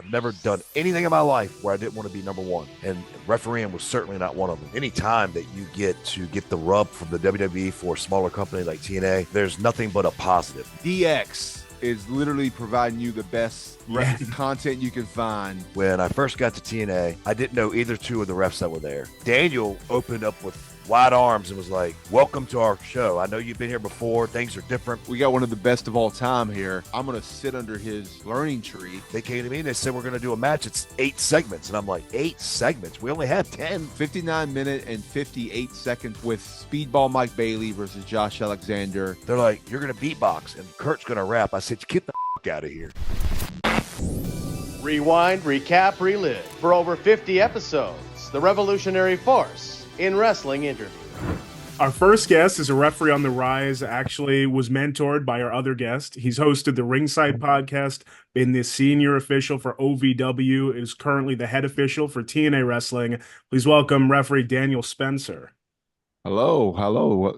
I've never done anything in my life where I didn't want to be number one, and refereeing was certainly not one of them. Any time that you get to get the rub from the WWE for a smaller company like TNA, there's nothing but a positive. DX is literally providing you the best content you can find. When I first got to TNA, I didn't know either two of the refs that were there. Daniel opened up with wide arms and was like, welcome to our show. I know you've been here before. Things are different. We got one of the best of all time here. I'm going to sit under his learning tree. They came to me and they said, we're going to do a match. It's 8 segments. And I'm like, 8 segments? We only have 10. 59 minute and 58 seconds with Speedball Mike Bailey versus Josh Alexander. They're like, you're going to beatbox and Kurt's going to rap. I said, get the out of here. Rewind, recap, relive. For over 50 episodes, the revolutionary force in wrestling interview. Our first guest is a referee on the rise, actually was mentored by our other guest. He's hosted the Ringside podcast, been the senior official for OVW, is currently the head official for TNA Wrestling. Please welcome referee Daniel Spencer. Hello.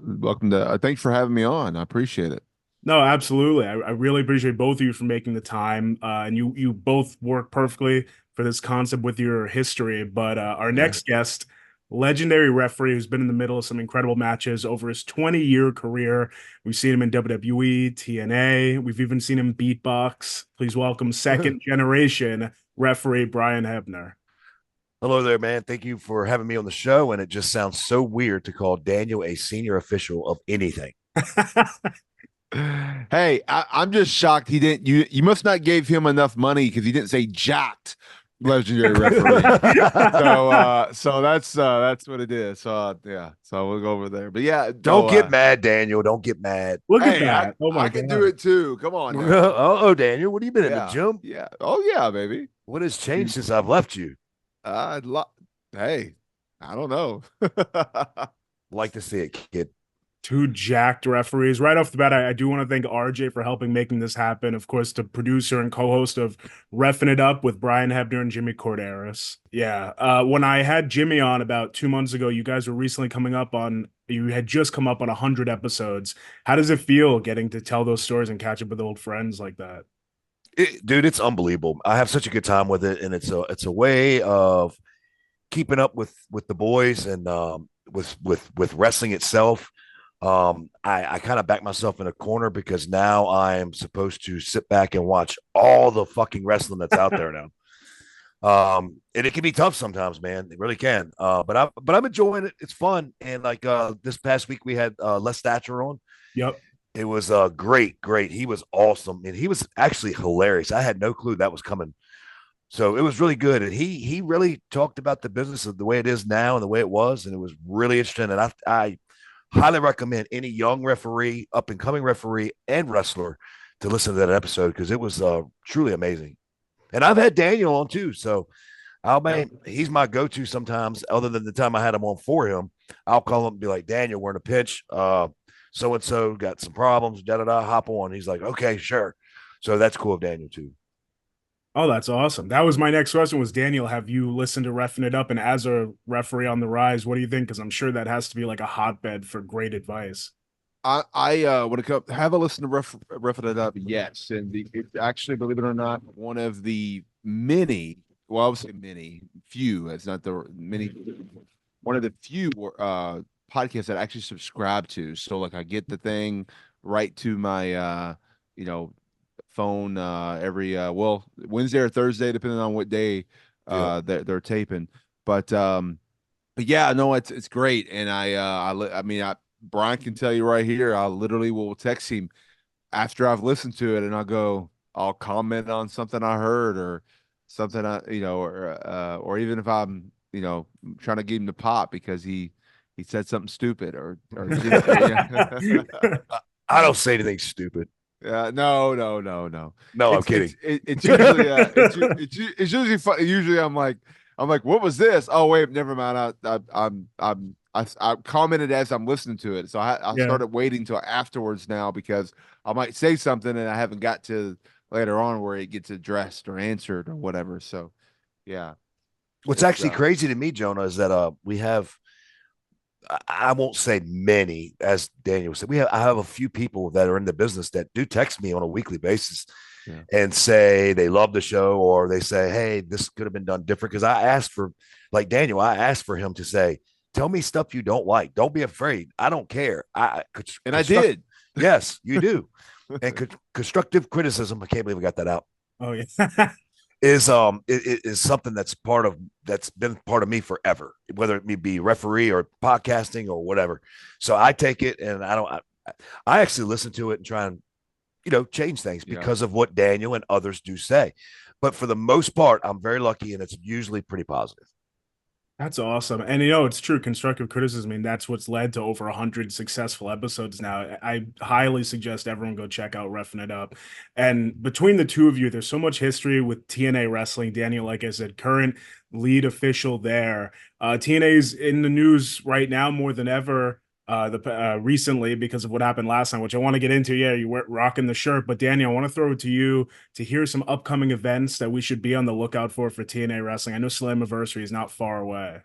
Welcome to, thanks for having me on. I appreciate it. No, absolutely. I really appreciate both of you for making the time. And you both work perfectly for this concept with your history. But our next guest, legendary referee who's been in the middle of some incredible matches over his 20-year career. We've seen him in WWE, TNA. We've even seen him beatbox. Please welcome second generation referee Brian Hebner. Hello there, man. Thank you for having me on the show. And it just sounds so weird to call Daniel a senior official of anything. Hey, I'm just shocked he didn't. You must not gave him enough money because he didn't say jacked legendary referee. So that's what it is. So yeah, so we'll go over there. But yeah, don't get mad, Daniel. Don't get mad. Look at that. I can do it too. Come on. Oh, Daniel, what have you been in the gym? Yeah. Oh yeah, baby. What has changed since I've left you? Hey, I don't know. Like to see it, kid. Two jacked referees. Right off the bat, I do want to thank RJ for helping making this happen. Of course, the producer and co-host of Refin It Up with Brian Hebner and Jimmy Korderas. Yeah. When I had Jimmy on about 2 months ago, you guys were recently you had just come up on 100 episodes. How does it feel getting to tell those stories and catch up with old friends like that? Dude, it's unbelievable. I have such a good time with it. And it's a way of keeping up with the boys and with wrestling itself. I kind of back myself in a corner because now I am supposed to sit back and watch all the fucking wrestling that's out there now. And it can be tough sometimes, man. It really can. But I'm enjoying it. It's fun. And like this past week we had Les Thatcher on. Yep. It was great. He was awesome. And he was actually hilarious. I had no clue that was coming. So it was really good. And he really talked about the business of the way it is now and the way it was. And it was really interesting. And I highly recommend any young referee, up and coming referee, and wrestler to listen to that episode because it was truly amazing. And I've had Daniel on too, so he's my go-to sometimes. Other than the time I had him on for him, I'll call him and be like, Daniel, we're in a pinch. So and so got some problems. Hop on. He's like, okay, sure. So that's cool of Daniel too. Oh, that's awesome. That was my next question was, Daniel, have you listened to Refin It Up? And as a referee on the rise, what do you think? Because I'm sure that has to be like a hotbed for great advice. I when it comes have a listen to Refin It Up, yes. And it's actually, believe it or not, one of the many, well, I would say few, it's not the many, one of the few podcasts that I actually subscribe to. So like I get the thing right to my phone every Wednesday or Thursday, depending on what day they're taping. But yeah, no, it's great. And I mean, Brian can tell you right here, I literally will text him after I've listened to it, and I'll comment on something I heard or something or even if I'm trying to give him the pop because he said something stupid or I don't say anything stupid. No. I'm kidding. It's usually it's usually fun. Usually I'm like, what was this? Oh wait, never mind. I commented as I'm listening to it, so I started waiting till afterwards now because I might say something and I haven't got to later on where it gets addressed or answered or whatever. So yeah. What's actually crazy to me, Jonah, is that we have. I won't say many, as Daniel said. I have a few people that are in the business that do text me on a weekly basis and say they love the show, or they say, hey, this could have been done different. Because I asked for, like Daniel, I asked for him to say, tell me stuff you don't like. Don't be afraid. I don't care. And I did. Yes, you do. And constructive criticism, I can't believe I got that out. Oh yeah. Is something that's been part of me forever, whether it be referee or podcasting or whatever. So I take it, and I actually listen to it and try and change things because of what Daniel and others do say. But for the most part, I'm very lucky, and it's usually pretty positive. That's awesome. And it's true. Constructive criticism, I mean, that's what's led to over 100 successful episodes now. I highly suggest everyone go check out Roughing It Up. And between the two of you, there's so much history with TNA wrestling. Daniel, like I said, current lead official there. TNA is in the news right now more than ever. Recently because of what happened last time, which I want to get into. Yeah, you were rocking the shirt, but Daniel, I want to throw it to you to hear some upcoming events that we should be on the lookout for TNA wrestling. I know Slammiversary is not far away.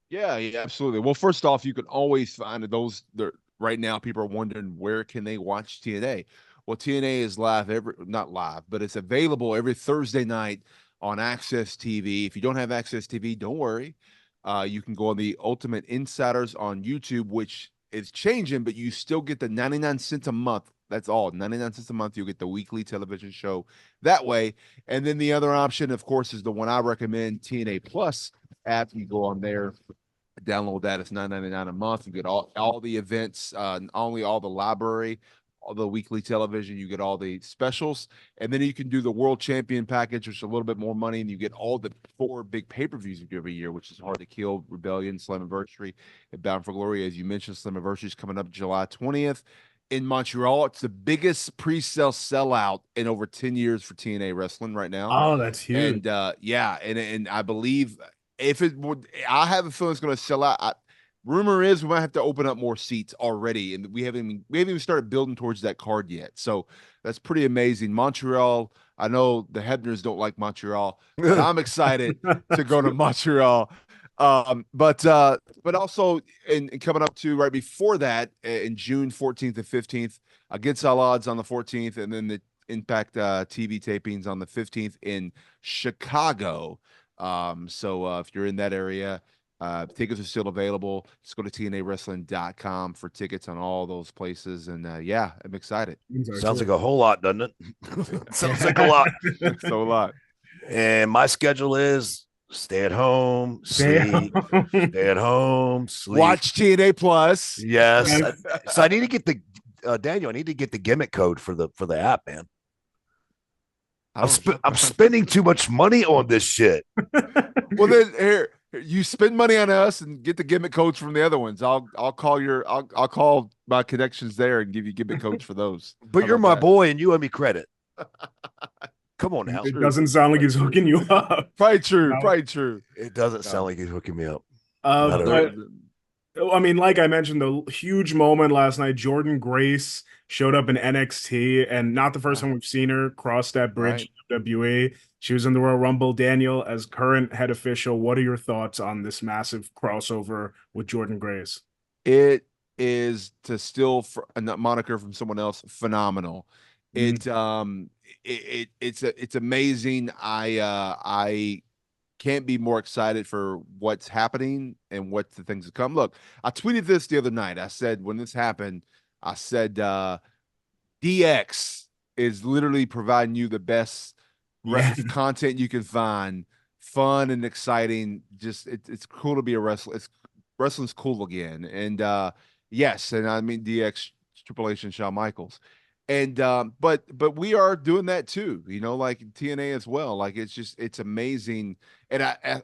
Yeah, absolutely. Well, first off, you can always find those there right now. People are wondering where can they watch TNA. Well, TNA is live not live, but it's available every Thursday night on Access TV. If you don't have Access TV, don't worry. You can go on the Ultimate Insiders on YouTube, which it's changing, but you still get the 99 cents a month. That's all. 99 cents a month. You'll get the weekly television show that way. And then the other option, of course, is the one I recommend, TNA Plus app. You go on there, download that. It's $9.99 a month. You get all the events, not only all the library, all the weekly television, you get all the specials, and then you can do the World Champion package, which is a little bit more money, and you get all the 4 big pay-per-views you do every year, which is Hard to Kill, Rebellion, Slammiversary, and Bound for Glory. As you mentioned, Slammiversary is coming up July 20th in Montreal. It's the biggest pre-sale sellout in over 10 years for TNA wrestling right now. Oh, that's huge. And and I believe if it would, I have a feeling it's going to sell out. Rumor is we might have to open up more seats already, and we haven't even started building towards that card yet. So that's pretty amazing. Montreal, I know the Hebners don't like Montreal, but I'm excited to go to Montreal. But also and coming up to right before that in June 14th and 15th, Against All Odds on the 14th, and then the Impact TV tapings on the 15th in Chicago. So if you're in that area, tickets are still available. Just go to TNAWrestling.com for tickets on all those places. And yeah, I'm excited. Sounds like a whole lot, doesn't it? Sounds like a lot. So a lot. And my schedule is stay at home, sleep, stay at home, sleep. Watch TNA Plus. Yes. So I need to get the Daniel, I need to get the gimmick code for the app, man. I'm spending too much money on this shit. Well, then here you spend money on us and get the gimmick codes from the other ones. I'll call my connections there and give you gimmick codes for those. But you're my boy and you owe me credit. Come on now. It doesn't sound like he's hooking you up. Probably true. No. Probably true. It doesn't sound like he's hooking me up. I mean, like I mentioned, the huge moment last night, Jordynne Grace showed up in NXT, and not the first time we've seen her cross that bridge to WWE. She was in the Royal Rumble. Daniel, as current head official, what are your thoughts on this massive crossover with Jordynne Grace? It is, to steal a moniker from someone else, phenomenal. It's amazing. I can't be more excited for what's happening and what the things that come. Look, I tweeted this the other night. I said, when this happened, I said, DX is literally providing you the best content you can find, fun and exciting. Just it's cool to be a wrestler. Wrestling's cool again. And yes, and I mean DX, Triple H, and Shawn Michaels. And but we are doing that too, like TNA as well. Like it's amazing. And I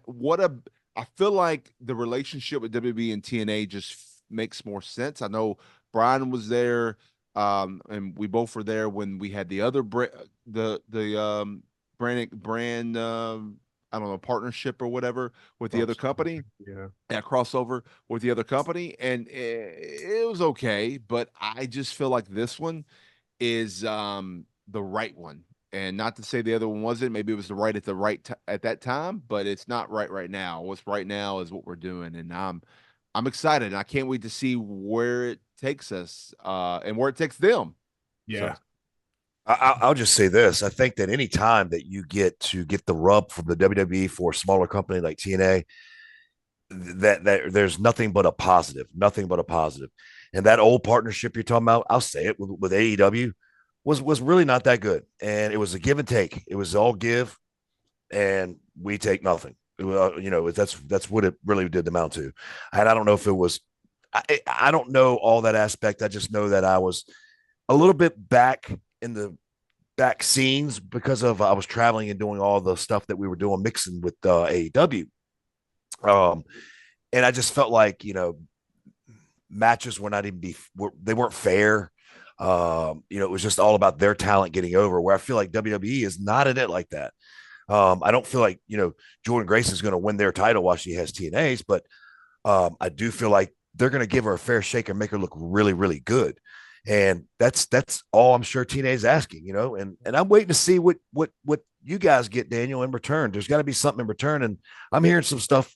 feel like the relationship with WWE and TNA just makes more sense. I know Brian was there, and we both were there when we had the other brand I don't know, partnership or whatever with the other company. Yeah, crossover with the other company, and it was okay. But I just feel like this one is the right one, and not to say the other one wasn't. Maybe it was at that time, but it's not right now. What's right now is what we're doing, and I'm excited. And I can't wait to see where it takes us and where it takes them. Yeah. I'll just say this. I think that any time that you get to get the rub from the WWE for a smaller company like TNA, that there's nothing but a positive, nothing but a positive. And that old partnership you're talking about, I'll say it with AEW was really not that good. And it was a give and take. It was all give and we take nothing. That's what it really did amount to. And I don't know if it was I don't know all that aspect. I just know that I was a little bit back in the back scenes because of I was traveling and doing all the stuff that we were doing mixing with AEW. Um, and I just felt like matches were not even they weren't fair. It was just all about their talent getting over. Where I feel like WWE is not in it like that. I don't feel like Jordynne Grace is going to win their title while she has TNA's, but I do feel like they're going to give her a fair shake and make her look really, really good. And that's all I'm sure TNA is asking, and I'm waiting to see what you guys get, Daniel, in return. There's got to be something in return, and I'm hearing some stuff,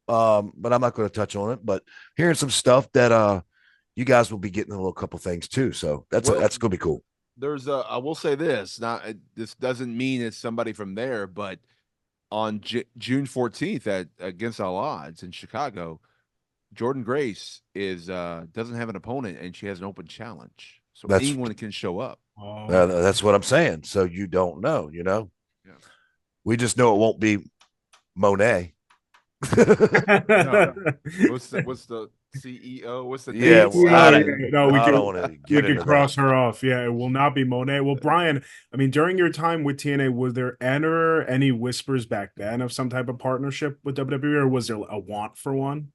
but I'm not going to touch on it. But hearing some stuff that you guys will be getting a little couple things too. So that's going to be cool. I will say this. This doesn't mean it's somebody from there, but on June 14th at Against All Odds in Chicago, Jordynne Grace doesn't have an opponent and she has an open challenge, so anyone can show up. That's what I'm saying. So you don't know, Yeah. We just know it won't be Monet. No. What's the CEO? What's the we can cross her off. Yeah, it will not be Monet. Well, Brian, I mean, during your time with TNA, was there any whispers back then of some type of partnership with WWE, or was there a want for one?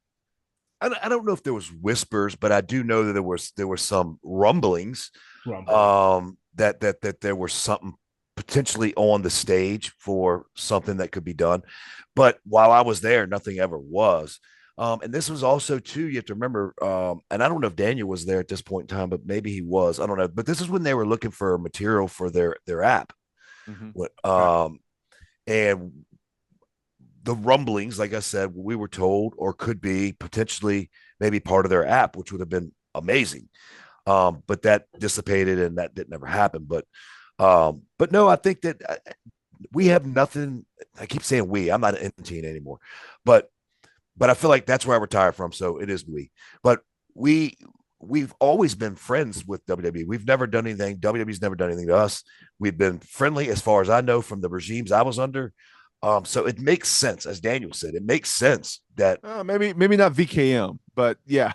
I don't know if there was whispers, but I do know that there were some rumblings. That there was something potentially on the stage for something that could be done. But while I was there, nothing ever was. And this was also too, you have to remember, and I don't know if Daniel was there at this point in time, but maybe he was. I don't know. But this is when they were looking for material for their app. Mm-hmm. And the rumblings, like I said, we were told, or could be potentially maybe part of their app, which would have been amazing. But that dissipated and that didn't ever happen. But no, I think that we have nothing. I keep saying we. I'm not in TNA anymore, but I feel like that's where I retired from. So it is we. But we've always been friends with WWE. We've never done anything. WWE's never done anything to us. We've been friendly, as far as I know, from the regimes I was under. So it makes sense, as Daniel said, it makes sense that maybe not VKM, but yeah.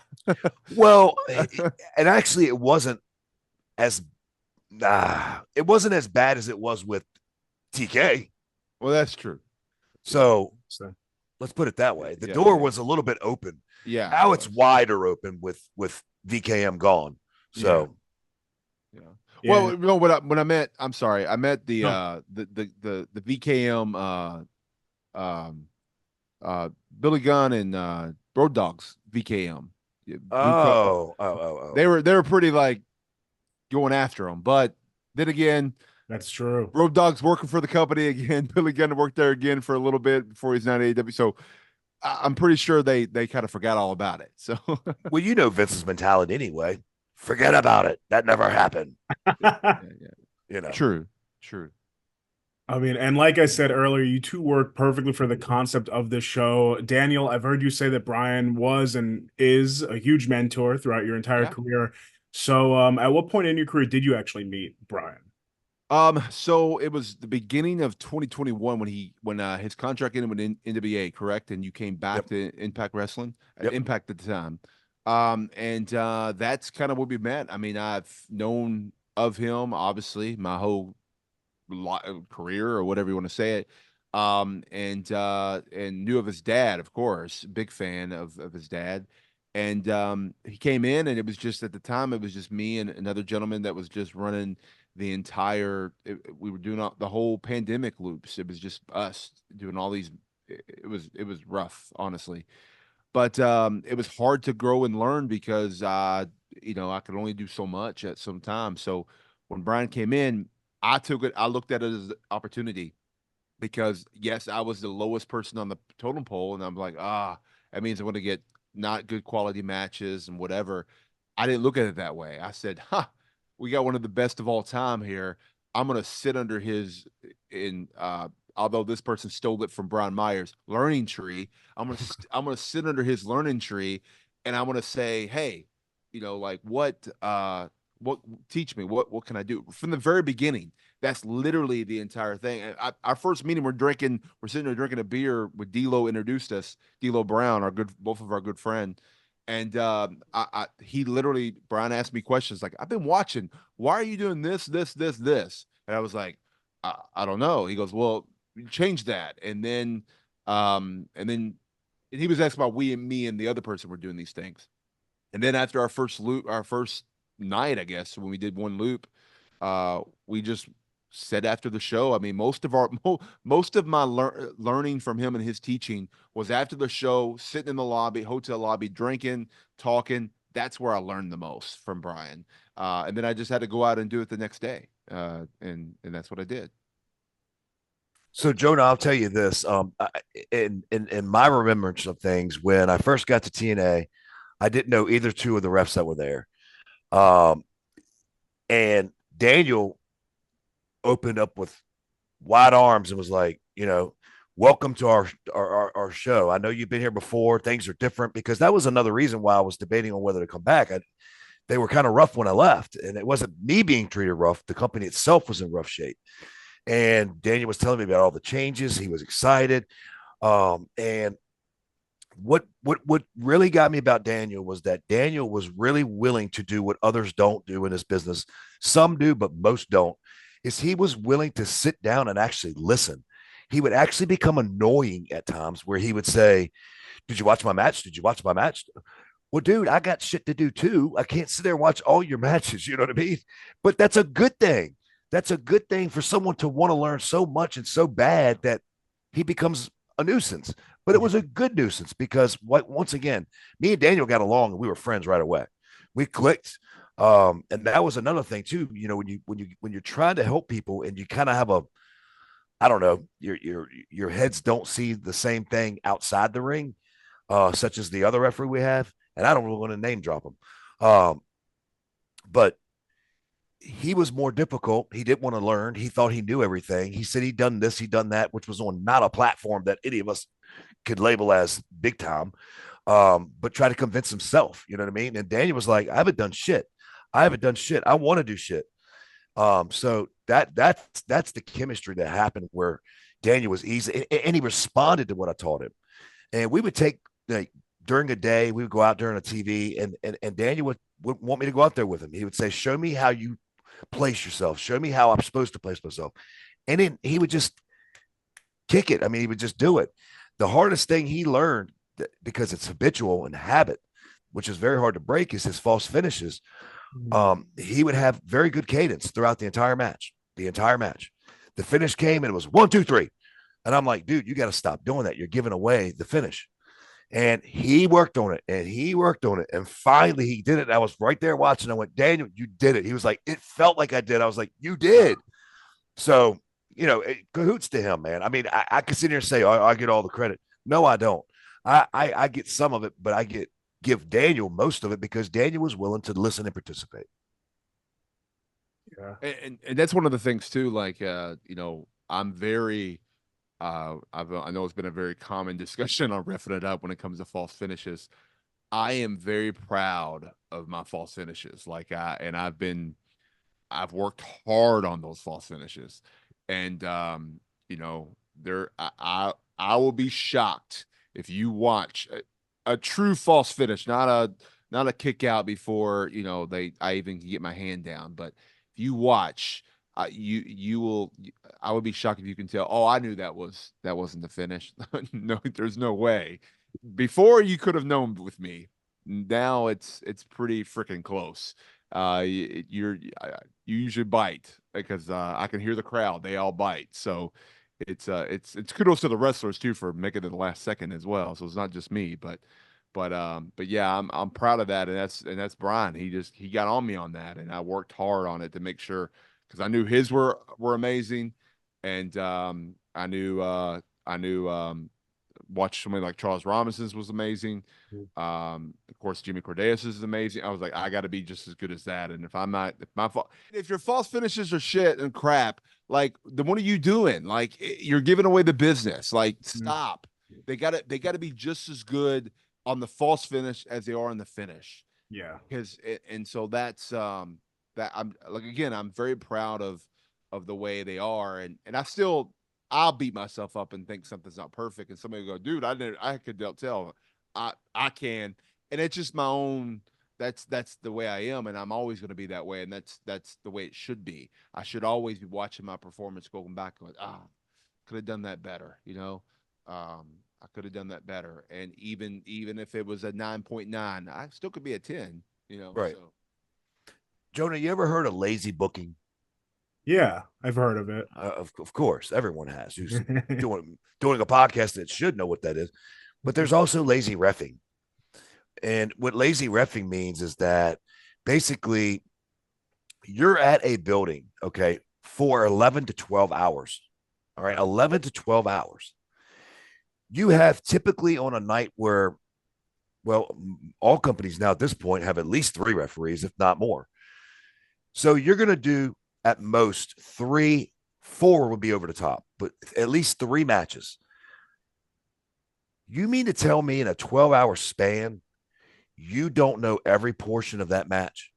Well, and actually, it wasn't as bad as it was with TK. Well, that's true. So let's put it that way. The door was a little bit open. Yeah. Now it's wider open with VKM gone. So. Yeah. Well, no, what I meant, I'm sorry, I meant the VKM Billy Gunn and Road Dogs VKM. They were pretty like going after him, but then again, that's true. Road Dogs working for the company again. Billy Gunn worked there again for a little bit before he's not AEW. So I'm pretty sure they kind of forgot all about it. So well, Vince's mentality anyway. Forget about it. That never happened. Yeah. True. I mean, and like I said earlier, you two work perfectly for the concept of the show. Daniel, I've heard you say that Brian was and is a huge mentor throughout your entire career. So at what point in your career did you actually meet Brian? So it was the beginning of 2021 when his contract ended with NWA, correct? And you came back to Impact Wrestling, Impact at the time. And that's kind of where we met. I mean, I've known of him obviously my whole career, or whatever you want to say it. And knew of his dad, of course, big fan of his dad. And he came in, and it was just, at the time, it was just me and another gentleman that was just running the entire. We were doing the whole pandemic loops. It was just us doing all these. It was rough, honestly, but it was hard to grow and learn because I could only do so much at some time. So when Brian came in, I took it. I looked at it as an opportunity, because yes, I was the lowest person on the totem pole, and I'm like, that means I'm going to get not good quality matches and whatever. I didn't look at it that way. I said, we got one of the best of all time here. I'm gonna sit under his although this person stole it from Brian Myers learning tree. I'm gonna sit under his learning tree, and I'm gonna say, hey, like what teach me what can I do from the very beginning. That's literally the entire thing. And our first meeting, we're sitting there drinking a beer with D'Lo introduced us, D'Lo Brown, both of our good friend. And he literally, Brian asked me questions like, I've been watching, why are you doing this, this, this, this? And I was like, I don't know. He goes, well, change that. And then he was asking about we and me and the other person were doing these things. And then after our first night, I guess, when we did one loop, we just said after the show. I mean, most of my learning from him and his teaching was after the show, sitting in the hotel lobby, drinking, talking. That's where I learned the most from Brian. And then I just had to go out and do it the next day, and that's what I did. So, Jonah, I'll tell you this. In my remembrance of things, when I first got to TNA, I didn't know either two of the refs that were there. And Daniel opened up with wide arms and was like, welcome to our show. I know you've been here before. Things are different, because that was another reason why I was debating on whether to come back. They were kind of rough when I left, and it wasn't me being treated rough. The company itself was in rough shape. And Daniel was telling me about all the changes. He was excited. And what really got me about Daniel was that Daniel was really willing to do what others don't do in this business. Some do, but most don't. Is he was willing to sit down and actually listen. He would actually become annoying at times, where he would say, "Did you watch my match? Did you watch my match?" Well, dude, I got shit to do too. I can't sit there and watch all your matches. You know what I mean? But that's a good thing. That's a good thing for someone to want to learn so much and so bad that he becomes a nuisance. But it was a good nuisance, because once again, me and Daniel got along and we were friends right away. We clicked. And that was another thing too. When you're trying to help people and you kind of have I don't know, your heads don't see the same thing outside the ring, such as the other referee we have. And I don't really want to name drop him. But he was more difficult. He didn't want to learn. He thought he knew everything. He said he'd done this, he'd done that, which was on not a platform that any of us could label as big time, but try to convince himself. You know what I mean? And Daniel was like, I haven't done shit. I want to do shit. So that's the chemistry that happened, where Daniel was easy, and he responded to what I taught him. And we would take, like, during a day, we would go out during a TV, and Daniel would want me to go out there with him. He would say, show me how you place yourself. Show me how I'm supposed to place myself. And then he would just kick it. I mean, he would just do it. The hardest thing he learned, because it's habitual and habit, which is very hard to break, is his false finishes. He would have very good cadence throughout the entire match. The finish came and it was 1, 2, 3. And I'm like, dude, you got to stop doing that. You're giving away the finish. And he worked on it, and finally he did it. I was right there watching. I went, Daniel, you did it. He was like, it felt like I did. I was like, you did. So, cahoots to him, man. I mean, I could sit here and say, I get all the credit. No, I don't. I get some of it, but I give Daniel most of it, because Daniel was willing to listen and participate. Yeah. And that's one of the things too, like, I'm very, I know it's been a very common discussion on Refin It Up when it comes to false finishes. I am very proud of my false finishes. Like, I've worked hard on those false finishes, and I will be shocked if you watch a true false finish, not a kick out before I even can get my hand down. But if you watch, you will. I would be shocked if you can tell. Oh, I knew that wasn't the finish. No, there's no way. Before, you could have known with me. Now it's pretty freaking close. You usually bite, because I can hear the crowd. They all bite. So it's kudos to the wrestlers too for making it the last second as well. So it's not just me, but yeah, I'm proud of that. And that's Brian. He got on me on that, and I worked hard on it to make sure, because I knew his were amazing, and I knew watched somebody like Charles Robinson's was amazing. Of course, Jimmy Korderas is amazing. I was like, I got to be just as good as that. And if your false finishes are shit and crap, like, then what are you doing? Like, you're giving away the business. Like, stop. They gotta be just as good on the false finish as they are on the finish. Yeah. And so that's that I'm like, again, I'm very proud of the way they are, and I'll beat myself up and think something's not perfect, and somebody will go, dude, I could tell. I can, and it's just my own. That's the way I am, and I'm always going to be that way, and that's the way it should be. I should always be watching my performance, going back, going, could have done that better, I could have done that better, and even if it was a 9.9, I still could be a 10, Right. So. Jonah, you ever heard of lazy booking? Yeah, I've heard of it. Of course, everyone has who's doing a podcast that should know what that is. But there's also lazy reffing. And what lazy reffing means is that basically you're at a building, okay, for 11 to 12 hours. All right, 11 to 12 hours. You have typically on a night where, well, all companies now at this point have at least 3 referees, if not more. So you're going to do at most 3, 4 would be over the top, but at least 3 matches. You mean to tell me in a 12-hour span, you don't know every portion of that match?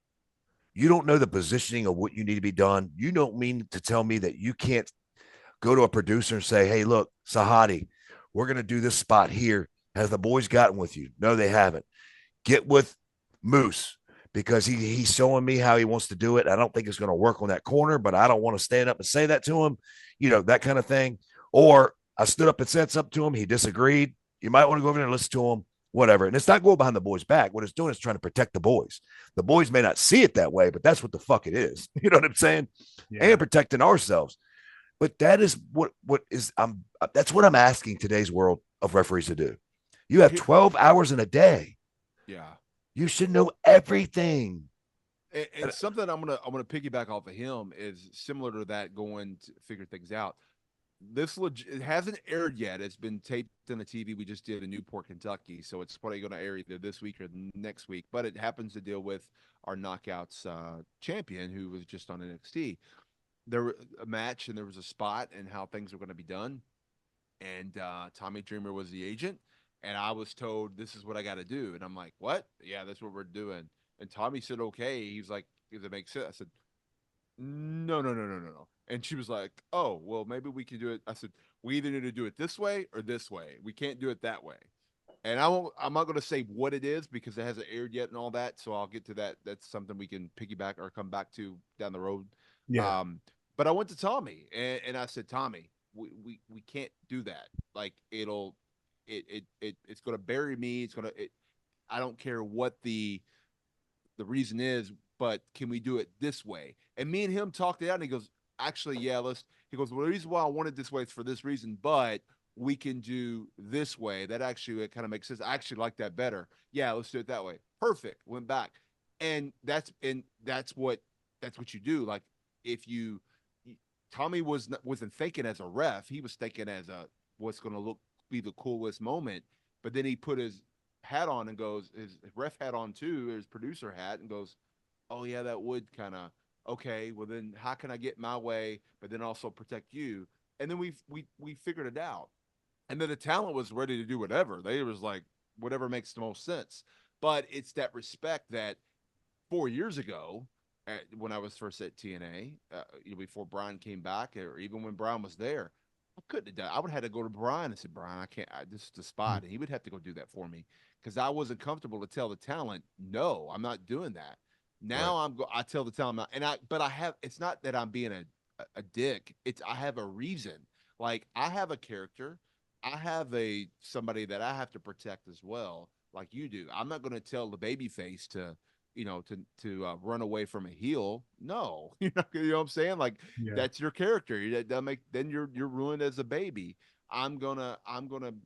You don't know the positioning of what you need to be done. You don't mean to tell me that you can't go to a producer and say, hey, look, Sahadi, we're going to do this spot here. Has the boys gotten with you? No, they haven't. Get with Moose because he's showing me how he wants to do it. I don't think it's going to work on that corner, but I don't want to stand up and say that to him, that kind of thing. Or I stood up and said something to him. He disagreed. You might want to go over there and listen to him, whatever. And it's not going behind the boys' back. What it's doing is trying to protect the boys. The boys may not see it that way, but that's what the fuck it is. You know what I'm saying? Yeah. And protecting ourselves. But that is that's what I'm asking today's world of referees to do. You have 12 hours in a day. Yeah. You should know everything. And something I'm gonna piggyback off of him is similar to that, going to figure things out. It hasn't aired yet. It's been taped on the TV. We just did in Newport, Kentucky, so it's probably going to air either this week or next week. But it happens to deal with our Knockouts champion, who was just on NXT. There was a match, and there was a spot, and how things were going to be done. And Tommy Dreamer was the agent, and I was told, this is what I got to do. And I'm like, what? Yeah, that's what we're doing. And Tommy said, okay. He's like, does it make sense? I said, no. And she was like, oh, well, maybe we can do it. I said, we either need to do it this way or this way. We can't do it that way. And I'm not going to say what it is because it hasn't aired yet and all that. So I'll get to that. That's something we can piggyback or come back to down the road. Yeah. But I went to Tommy and I said, Tommy, we can't do that. Like it's going to bury me. I don't care what the reason is, but can we do it this way? And me and him talked it out, and he goes, actually, yeah, he goes, well, the reason why I wanted this way is for this reason, but we can do this way. That actually, it kind of makes sense. I actually like that better. Yeah, let's do it that way. Perfect. Went back. And that's what you do. Like, Tommy wasn't thinking as a ref, he was thinking as what's going to be the coolest moment. But then he put his hat on and goes, his ref hat on too, his producer hat, and goes, oh yeah, that would kind of, okay, well then how can I get my way, but then also protect you? And then we figured it out. And then the talent was ready to do whatever. They was like, whatever makes the most sense. But it's that respect that 4 years ago, when I was first at TNA, before Brian came back, or even when Brian was there, I couldn't have done. I would have had to go to Brian and say, Brian, I can't. This is the spot, and he would have to go do that for me because I wasn't comfortable to tell the talent, no, I'm not doing that. Now right. I tell the talent, but I have. It's not that I'm being a dick. I have a reason. Like, I have a character. I have somebody that I have to protect as well, like you do. I'm not going to tell the babyface to run away from a heel. No, you know what I'm saying? Like, that's your character. Then you're ruined as a baby. I'm gonna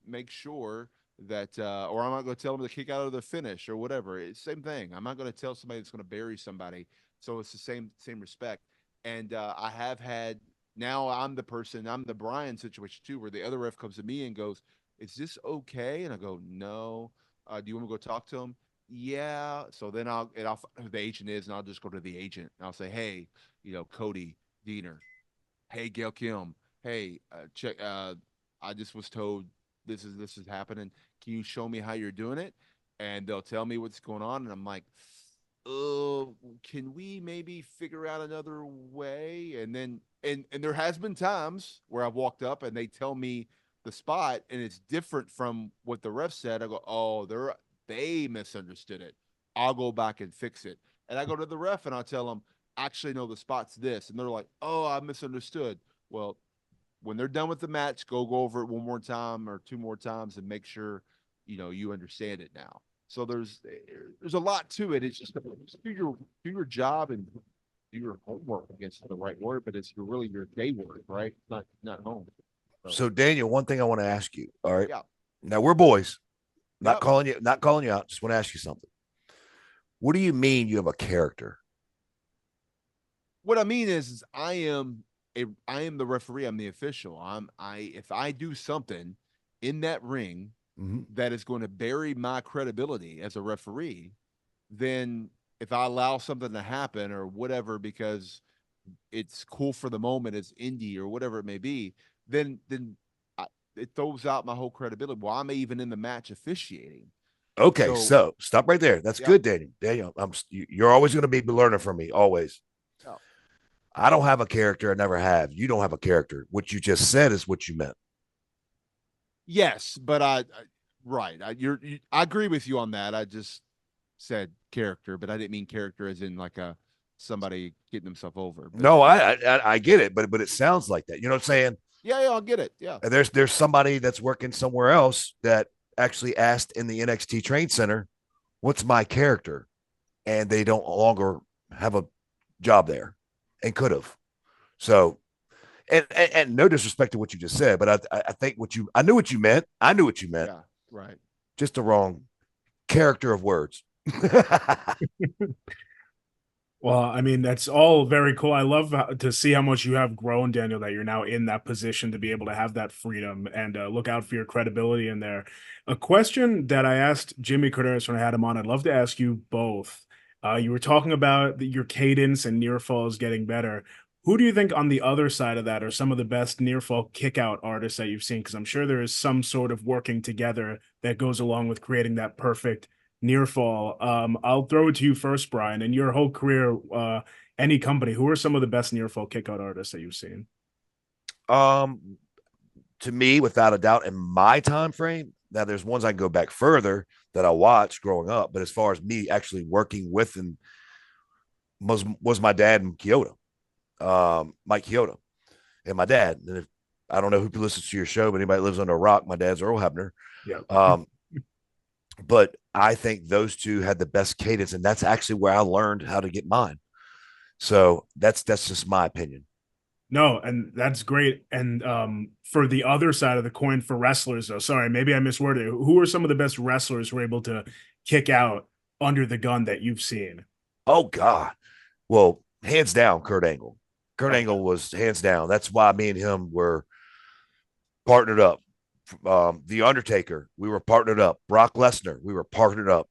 make sure that, or I'm not gonna tell them to kick out of the finish or whatever. It's the same thing. I'm not gonna tell somebody that's gonna bury somebody. So it's the same respect. And I have had. Now I'm the Brian situation too, where the other ref comes to me and goes, is this okay? And I go, no. Do you want me to go talk to him? Yeah. So then I'll find who the agent is, and I'll just go to the agent and I'll say, hey, Cody Diener, hey, Gail Kim, hey, check. I just was told this is happening. Can you show me how you're doing it? And they'll tell me what's going on, and I'm like, oh, can we maybe figure out another way? And then and there has been times where I've walked up and they tell me the spot and it's different from what the ref said. I go, oh, they misunderstood it. I'll go back and fix it. And I go to the ref and I tell them, actually, no, the spot's this. And they're like, oh, I misunderstood. Well, when they're done with the match, go over it one more time or two more times and make sure you understand it now. So there's a lot to it. It's just do your job and do your homework. I guess is the right word, but it's really your day work, right? Not home. So Daniel, one thing I want to ask you. All right. Yeah. Now we're boys. Not Yep. calling you out. Just want to ask you something. What do you mean you have a character? What I mean is I am the referee. I'm the official. If I do something in that ring that is going to bury my credibility as a referee, then if I allow something to happen or whatever because it's cool for the moment, it's indie or whatever it may be, then it throws out my whole credibility. Well, I'm even in the match officiating. Okay, so stop right there. That's good, Daniel. Daniel, you're always going to be learning from me, always. Oh. I don't have a character. I never have. You don't have a character. What you just said is what you meant. Yes, but I agree with you on that. I just said character, but I didn't mean character as in like somebody getting himself over. But, no, I get it, but it sounds like that. You know what I'm saying? Yeah, I'll get it. Yeah. And there's somebody that's working somewhere else that actually asked in the NXT Train Center, "What's my character?" And they don't longer have a job there, and could have. So, and no disrespect to what you just said, but I think I knew what you meant. I knew what you meant. Yeah, right. Just the wrong character of words. Well, I mean, that's all very cool. I love to see how much you have grown, Daniel, that you're now in that position to be able to have that freedom and look out for your credibility in there. A question that I asked Jimmy Korderas when I had him on, I'd love to ask you both. You were talking about your cadence and near falls getting better. Who do you think on the other side of that are some of the best near fall kick out artists that you've seen? Because I'm sure there is some sort of working together that goes along with creating that perfect near fall. I'll throw it to you first, Brian. In your whole career, any company, who are some of the best near fall kickout artists that you've seen? To me, without a doubt, in my time frame, now there's ones I can go back further that I watched growing up, but as far as me actually working with and was my dad in Kyoto, Mike Kyoto, and my dad. And I don't know who listens to your show, but anybody that lives under a rock, my dad's Earl Hebner. Yeah. But I think those two had the best cadence, and that's actually where I learned how to get mine. So that's just my opinion. No, and that's great. And for the other side of the coin for wrestlers, though, sorry, maybe I misworded it. Who are some of the best wrestlers who are able to kick out under the gun that you've seen? Oh God. Well, hands down, Kurt Angle. Kurt Angle was hands down. That's why me and him were partnered up. The Undertaker, we were partnered up. Brock Lesnar, we were partnered up.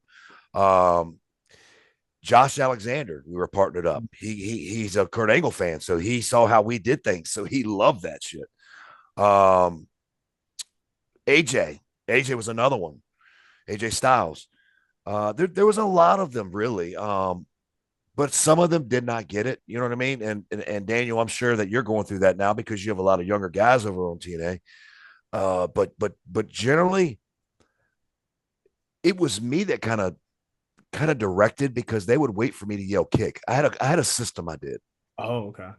Josh Alexander, we were partnered up. He's a Kurt Angle fan, so he saw how we did things, so he loved that shit. AJ was another one. AJ Styles. There was a lot of them really, but some of them did not get it. You know what I mean? And Daniel, I'm sure that you're going through that now because you have a lot of younger guys over on TNA. But generally, it was me that kind of directed because they would wait for me to yell kick. I had a system I did. Oh, okay.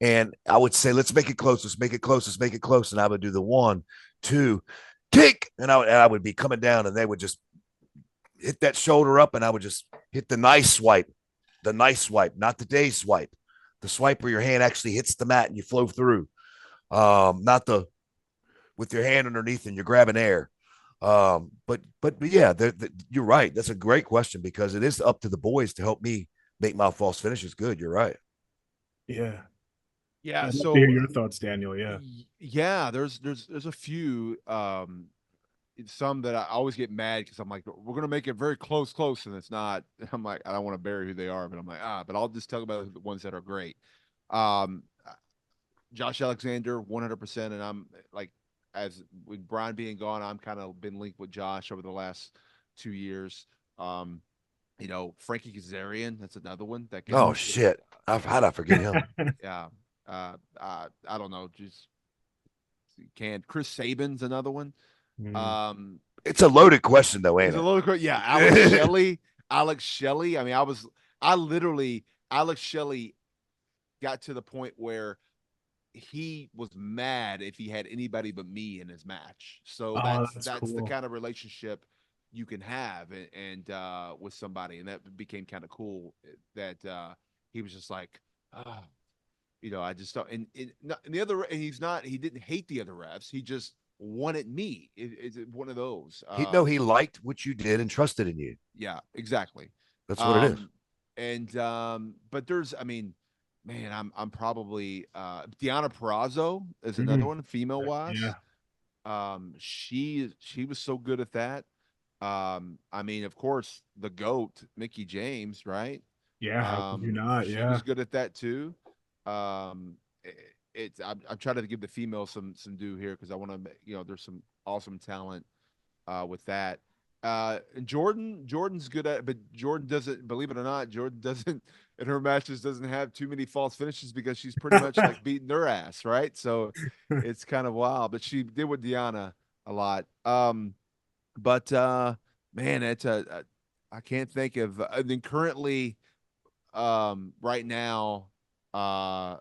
And I would say, let's make it close. Let's make it close. Let's make it close. And I would do the 1, 2, kick. And I would be coming down and they would just hit that shoulder up and I would just hit the nice swipe, not the day swipe, the swipe where your hand actually hits the mat and you flow through. Not the with your hand underneath and you're grabbing air. But yeah, you're right. That's a great question because it is up to the boys to help me make my false finishes good. You're right. Yeah. Yeah. I'd love So to hear your thoughts, Daniel. Yeah. Yeah, there's a few. some that I always get mad because I'm like, we're gonna make it very close, and it's not. I'm like, I don't want to bury who they are, but I'm like, but I'll just talk about the ones that are great. Um, Josh Alexander, 100%, and I'm like, as with Brian being gone, I'm kind of been linked with Josh over the last 2 years. Um, Frankie Kazarian, that's another one that can. Oh shit! How'd I forget him? Yeah. I don't know, just can Chris Saban's another one. Um, It's a loaded question, though, ain't it's a it? little yeah. Alex Shelley. Alex Shelley. I mean, I literally Alex Shelley got to the point where he was mad if he had anybody but me in his match. So that's cool. the kind of relationship you can have and with somebody, and that became kind of cool. That he was just like, I just thought, and the other, and he didn't hate the other refs. He just wanted me. It's one of those. He liked what you did and trusted in you. Yeah, exactly. That's what it is. And but there's, I mean, man, I'm probably Deanna Perrazzo is another one, female wise. Yeah. She was so good at that. I mean, of course, the GOAT, Mickey James, right? Yeah, how could you not? She Yeah. was good at that too. I'm trying to give the female some due here because I want to, there's some awesome talent with that. And Jordan's good at it, but Jordan doesn't, believe it or not, Jordan doesn't in her matches doesn't have too many false finishes because she's pretty much like beating their ass, right? So it's kind of wild, but she did with Deanna a lot. But man, I can't think of. I mean, currently, right now, I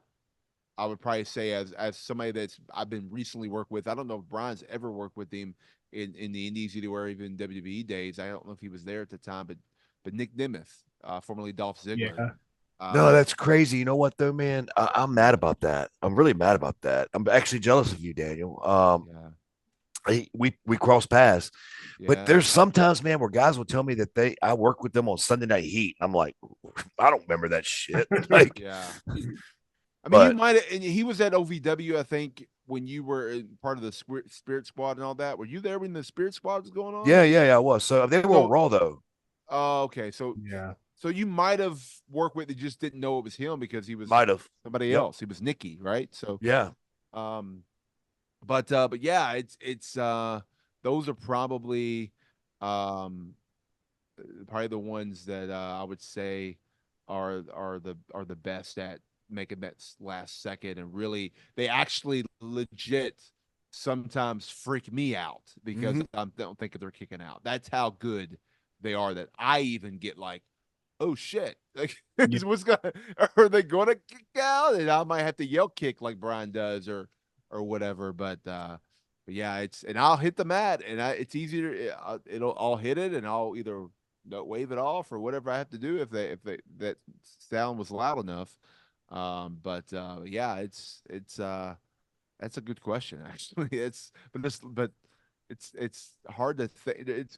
would probably say as somebody that's I've been recently worked with. I don't know if Brian's ever worked with him in the Indies either, or even WWE days. I don't know if he was there at the time, but Nick Nemeth, formerly Dolph Ziggler. Yeah. No, that's crazy. You know what though, man? I'm mad about that. I'm really mad about that. I'm actually jealous of you, Daniel. We cross paths, but there's sometimes, man, where guys will tell me that I work with them on Sunday Night Heat. I'm like, I don't remember that shit. Like, yeah. I mean, you might have, and he was at OVW, I think, when you were part of the Spirit Squad and all that. Were you there when the Spirit Squad was going on? Yeah, I was. So they were on Raw though. Oh, okay. So yeah. So you might have worked with, you just didn't know it was him because he was somebody else. He was Nikki, right? So yeah. But yeah, it's those are probably the ones that I would say are the best at making that last second, and really they actually legit sometimes freak me out because I don't think they're kicking out. That's how good they are, that I even get like, oh shit, like what's gonna, are they gonna kick out? And I might have to yell kick like Brian does or whatever. But yeah, and I'll hit the mat, and it's easier. I'll hit it, and I'll either wave it off or whatever I have to do if that sound was loud enough. But yeah, it's that's a good question actually. It's hard to think. It's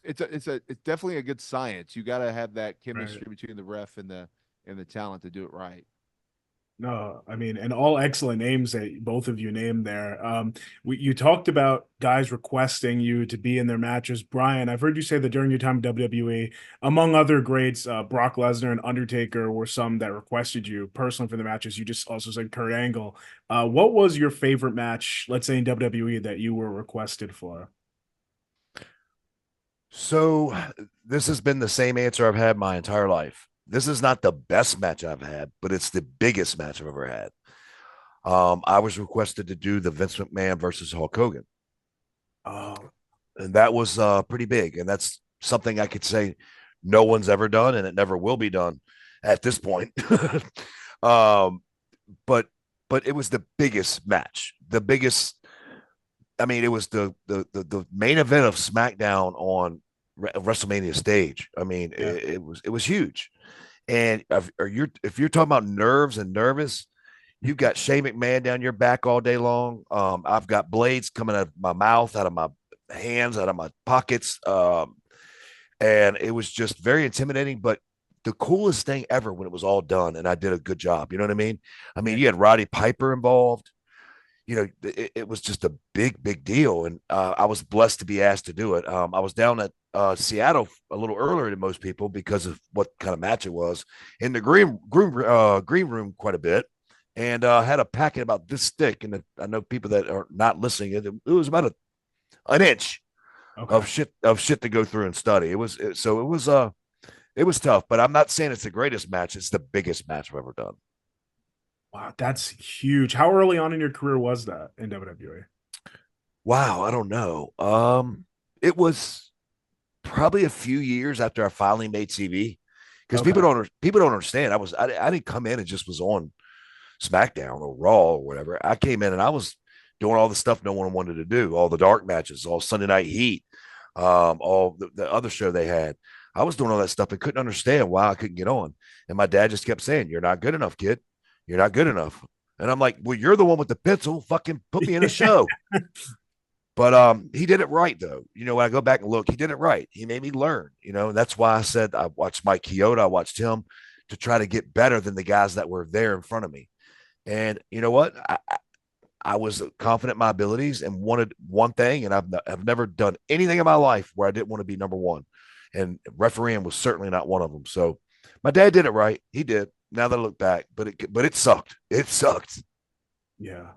definitely a good science. You got to have that chemistry between the ref and the talent to do it right. No, I mean, and all excellent names that both of you named there. You talked about guys requesting you to be in their matches. Brian, I've heard you say that during your time in WWE, among other greats, Brock Lesnar and Undertaker were some that requested you personally for the matches. You just also said Kurt Angle. What was your favorite match, let's say in WWE, that you were requested for? So this has been the same answer I've had my entire life. This is not the best match I've had, but it's the biggest match I've ever had. I was requested to do the Vince McMahon versus Hulk Hogan. Oh, and that was pretty big. And that's something I could say no one's ever done, and it never will be done at this point. But it was the biggest match, the biggest. I mean, it was the main event of SmackDown on WrestleMania stage. I mean, it was huge. And if you're talking about nerves and nervous, you've got Shane McMahon down your back all day long. I've got blades coming out of my mouth, out of my hands, out of my pockets. And it was just very intimidating, but the coolest thing ever when it was all done and I did a good job. You know what I mean? I mean, you had Roddy Piper involved. it was just a big deal. And I was blessed to be asked to do it. I was down at Seattle a little earlier than most people because of what kind of match it was, in the green room quite a bit, and had a packet about this thick. And I know people that are not listening, it was about an inch Okay. of shit to go through and study. It was tough, but I'm not saying it's the greatest match. It's the biggest match I've ever done. Wow, that's huge. How early on in your career was that in WWE? Wow, I don't know. It was probably a few years after I finally made TV, because Okay. people don't understand. I didn't come in and just was on SmackDown or Raw or whatever. I came in and I was doing all the stuff no one wanted to do, all the dark matches, all Sunday Night Heat, all the other show they had. I was doing all that stuff and couldn't understand why I couldn't get on. And my dad just kept saying, "You're not good enough, kid. You're not good enough." And I'm like, "Well, you're the one with the pencil. Fucking put me in a show." But he did it right, though. When I go back and look, he did it right. He made me learn. And that's why I said I watched Mike Chioda, I watched him to try to get better than the guys that were there in front of me. And you know what? I was confident in my abilities and wanted one thing, and I've never done anything in my life where I didn't want to be number one. And refereeing was certainly not one of them. So my dad did it right. He did. Now that I look back, but it sucked. It sucked. Yeah.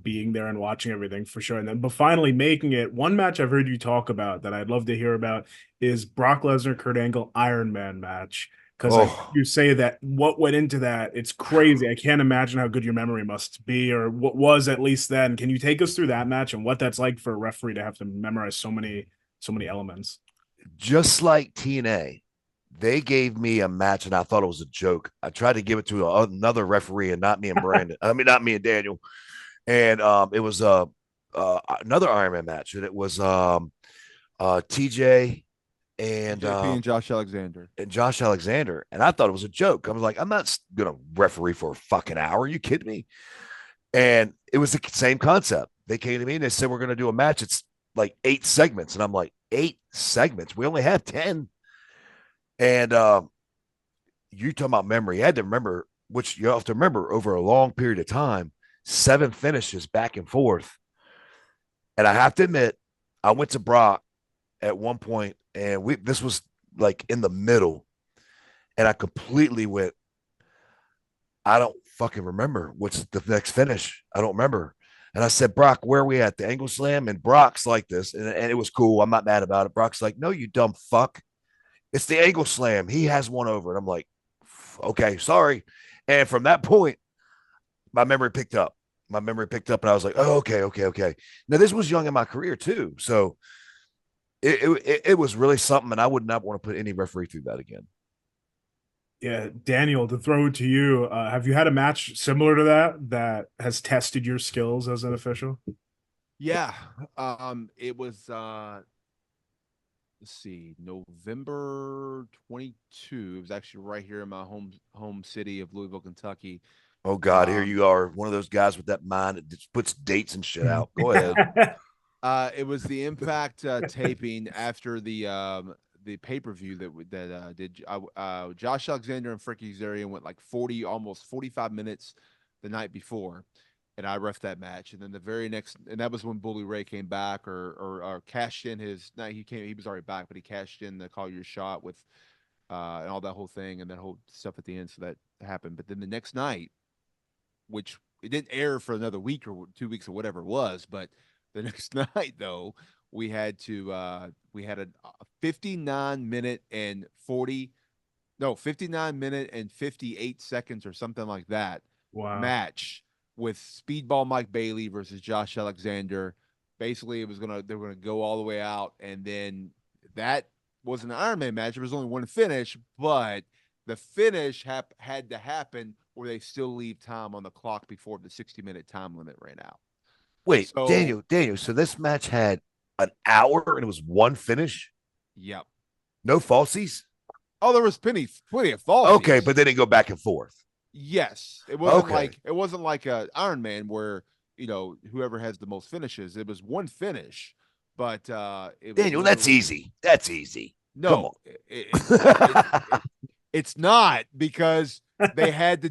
Being there and watching everything for sure. But finally making it. One match I've heard you talk about that I'd love to hear about is Brock Lesnar, Kurt Angle Iron Man match. Because you say that what went into that, it's crazy. I can't imagine how good your memory must be, or what was at least then. Can you take us through that match and what that's like for a referee to have to memorize so many elements? Just like TNA, they gave me a match and I thought it was a joke. I tried to give it to another referee and not me and Brandon. I mean, not me and Daniel. And it was another Iron Man match, and it was TJ and Josh Alexander. And I thought it was a joke. I was like, I'm not gonna referee for a fucking hour. Are you kidding me? And it was the same concept. They came to me and they said, we're gonna do a match. It's like 8 segments, and I'm like, 8 segments? We only have 10. And you talking about memory? I had to remember, which you have to remember over a long period of time. 7 finishes back and forth. And I have to admit, I went to Brock at one point, and this was like in the middle, and I completely went, I don't fucking remember what's the next finish. I don't remember. And I said, Brock, where are we at? The Angle Slam? And Brock's like this, and it was cool. I'm not mad about it. Brock's like, no, you dumb fuck. It's the Angle Slam. He has one over. And I'm like, okay, sorry. And from that point, my memory picked up. And I was like, oh, okay. Now, this was young in my career, too. So it was really something, and I would not want to put any referee through that again. Yeah, Daniel, to throw it to you, have you had a match similar to that has tested your skills as an official? Yeah. It was let's see, November 22. It was actually right here in my home city of Louisville, Kentucky. Oh God, here you are, one of those guys with that mind that just puts dates and shit out. Go ahead. It was the Impact taping after the pay-per-view that did Josh Alexander and Frankie Kazarian went like 40, almost 45 minutes the night before, and I ref that match. And then the very next, and that was when Bully Ray came back or cashed in his. No, he was already back, but he cashed in the Call Your Shot with and all that whole thing and that whole stuff at the end. So that happened. But then the next night, which it didn't air for another week or 2 weeks or whatever it was, but the next night though, we had a 59 minute and 58 seconds or something like that. Wow. Match with Speedball Mike Bailey versus Josh Alexander. Basically, they were gonna go all the way out, and then that was an Iron Man match. There was only one finish, but the finish had to happen, or they still leave time on the clock before the 60-minute time limit ran out. Wait, so, Daniel. So this match had an hour and it was one finish? Yep. No falsies? Oh, there was plenty of falsies. Okay, but then it go back and forth. Yes. It wasn't like a Iron Man where, whoever has the most finishes. It was one finish, but Daniel, that's easy. That's easy. No, it's not, because they had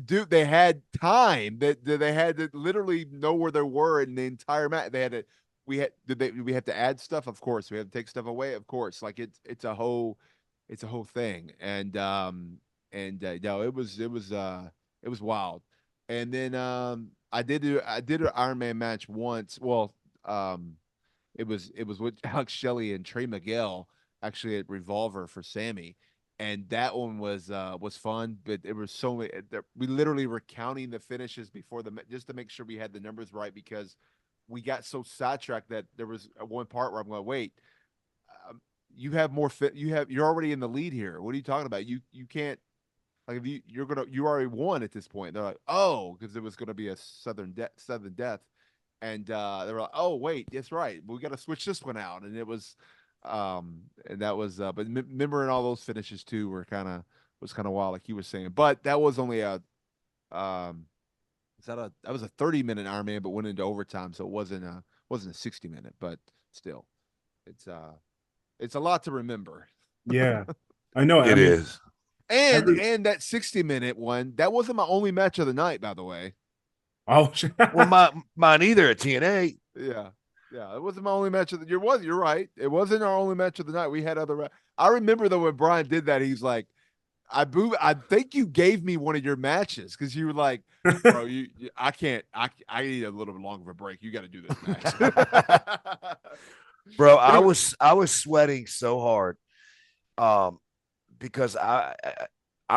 time that they had to literally know where they were in the entire match. They had to we have to add stuff, of course. We have to take stuff away, of course. Like it's a whole thing. No, it was wild. And then I did an Iron Man match once. Well, it was with Alex Shelley and Trey Miguel actually at Revolver for Sammy, and that one was fun. But it was so many. We literally were counting the finishes before just to make sure we had the numbers right because we got so sidetracked that there was one part where I'm going, wait, you have more fit. You're already in the lead here. What are you talking about? You can't. Like if you already won at this point. They're like, oh, because it was gonna be a sudden death, and they were like, oh wait, that's right, we got to switch this one out, and it was, and that was, but remembering all those finishes too were was kind of wild, like you were saying. But that was only that was a 30-minute Iron Man, but went into overtime, so it wasn't a 60-minute, but still, it's a lot to remember. Yeah, I know. It is. And that 60-minute one, that wasn't my only match of the night, by the way. Oh, well, mine either at TNA. Yeah, it wasn't my only match of the year. You're right. It wasn't our only match of the night. We had other. I remember though when Brian did that, he's like, I think you gave me one of your matches because you were like, bro, I can't. I need a little bit longer of a break. You got to do this match. Bro, I was sweating so hard. Because I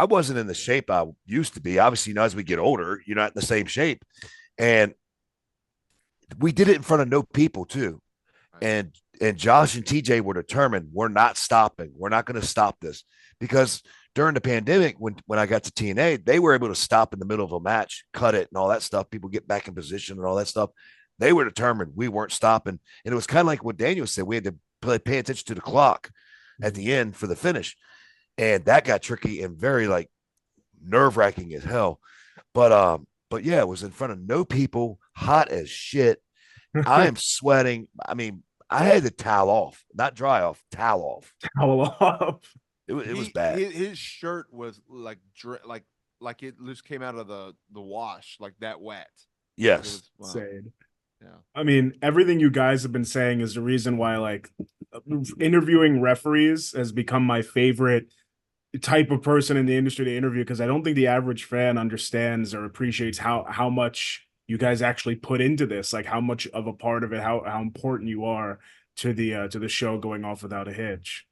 wasn't in the shape I used to be. Obviously, as we get older, you're not in the same shape. And we did it in front of no people too. And Josh and TJ were determined, we're not stopping. We're not going to stop this. Because during the pandemic, when I got to TNA, they were able to stop in the middle of a match, cut it and all that stuff. People get back in position and all that stuff. They were determined. We weren't stopping. And it was kind of like what Daniel said. We had to pay attention to the clock at the end for the finish. And that got tricky and very like nerve-wracking as hell. But yeah, it was in front of no people, hot as shit. I am sweating. I mean, I had to towel off, not dry off, towel off. Towel off. It was bad. His shirt was like it just came out of the wash, like that wet. Yes. Wow. Insane. Yeah. I mean, everything you guys have been saying is the reason why like interviewing referees has become my favorite type of person in the industry to interview, because I don't think the average fan understands or appreciates how much you guys actually put into this, like how much of a part of it, how important you are to the show going off without a hitch.